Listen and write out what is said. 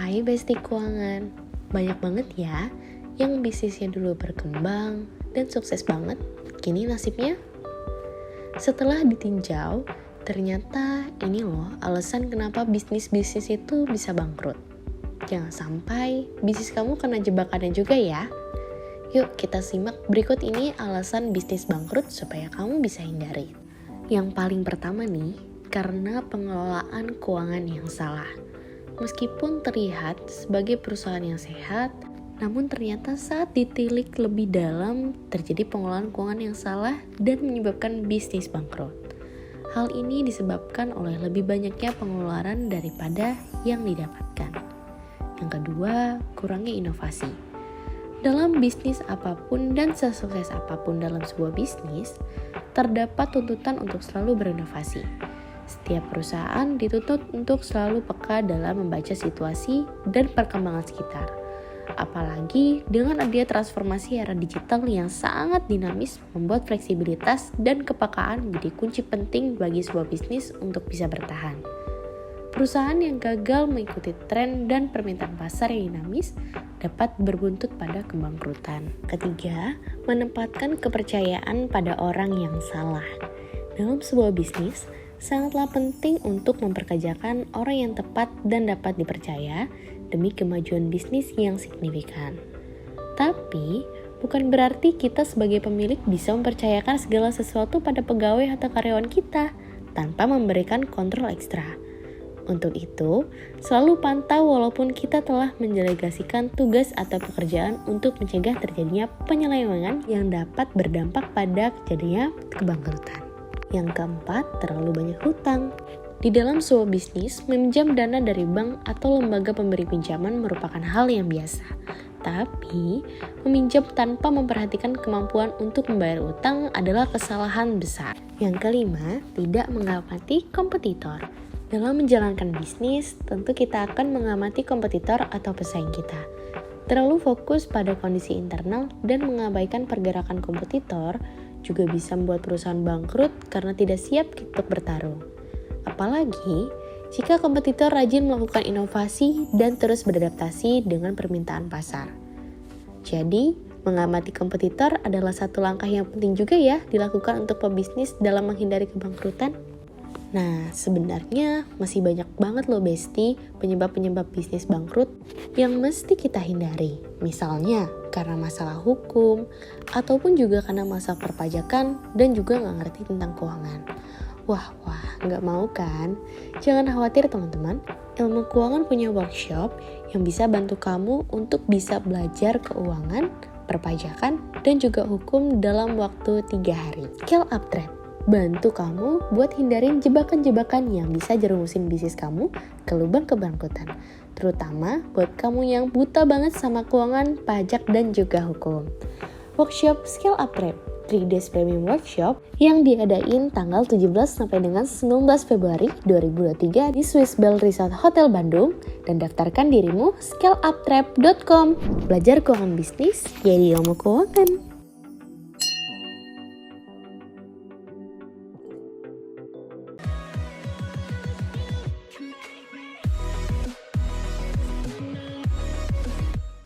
Hai Besti Keuangan, banyak banget ya yang bisnisnya dulu berkembang dan sukses banget, kini nasibnya. Setelah ditinjau, ternyata ini loh alasan kenapa bisnis-bisnis itu bisa bangkrut. Jangan sampai bisnis kamu kena jebakannya juga ya. Yuk kita simak berikut ini alasan bisnis bangkrut supaya kamu bisa hindari. Yang paling pertama nih, karena pengelolaan keuangan yang salah. Meskipun terlihat sebagai perusahaan yang sehat, namun ternyata saat ditilik lebih dalam terjadi pengelolaan keuangan yang salah dan menyebabkan bisnis bangkrut. Hal ini disebabkan oleh lebih banyaknya pengeluaran daripada yang didapatkan. Yang kedua, kurangnya inovasi. Dalam bisnis apapun dan sesukses apapun dalam sebuah bisnis, terdapat tuntutan untuk selalu berinovasi. Setiap perusahaan dituntut untuk selalu peka dalam membaca situasi dan perkembangan sekitar. Apalagi dengan adanya transformasi era digital yang sangat dinamis membuat fleksibilitas dan kepekaan menjadi kunci penting bagi sebuah bisnis untuk bisa bertahan. Perusahaan yang gagal mengikuti tren dan permintaan pasar yang dinamis dapat berbuntut pada kebangkrutan. Ketiga, menempatkan kepercayaan pada orang yang salah. Dalam sebuah bisnis, sangatlah penting untuk memperkerjakan orang yang tepat dan dapat dipercaya demi kemajuan bisnis yang signifikan. Tapi, bukan berarti kita sebagai pemilik bisa mempercayakan segala sesuatu pada pegawai atau karyawan kita tanpa memberikan kontrol ekstra. Untuk itu, selalu pantau walaupun kita telah mendelegasikan tugas atau pekerjaan untuk mencegah terjadinya penyelewengan yang dapat berdampak pada terjadinya kebangkrutan. Yang keempat, terlalu banyak hutang. Di dalam sebuah bisnis, meminjam dana dari bank atau lembaga pemberi pinjaman merupakan hal yang biasa. Tapi, meminjam tanpa memperhatikan kemampuan untuk membayar utang adalah kesalahan besar. Yang kelima, tidak mengamati kompetitor. Dalam menjalankan bisnis, tentu kita akan mengamati kompetitor atau pesaing kita. Terlalu fokus pada kondisi internal dan mengabaikan pergerakan kompetitor juga bisa membuat perusahaan bangkrut karena tidak siap untuk bertarung. Apalagi jika kompetitor rajin melakukan inovasi dan terus beradaptasi dengan permintaan pasar. Jadi, mengamati kompetitor adalah satu langkah yang penting juga ya dilakukan untuk pebisnis dalam menghindari kebangkrutan. Nah, sebenarnya masih banyak banget loh Besti penyebab-penyebab bisnis bangkrut yang mesti kita hindari. Misalnya karena masalah hukum, ataupun juga karena masalah perpajakan dan juga nggak ngerti tentang keuangan. Wah, nggak mau kan? Jangan khawatir teman-teman, Ilmu Keuangan punya workshop yang bisa bantu kamu untuk bisa belajar keuangan, perpajakan, dan juga hukum dalam waktu 3 hari. Scale Up Trade bantu kamu buat hindarin jebakan-jebakan yang bisa jerumusin bisnis kamu ke lubang kebangkrutan. Terutama buat kamu yang buta banget sama keuangan, pajak, dan juga hukum. Workshop Scale Up Trade 3 Days Premium Workshop yang diadain tanggal 17 sampai dengan 19 Februari 2023 di Swiss Bell Resort Hotel Bandung, dan daftarkan dirimu scaleuptrade.com. Belajar keuangan bisnis, jadi ilmu keuangan.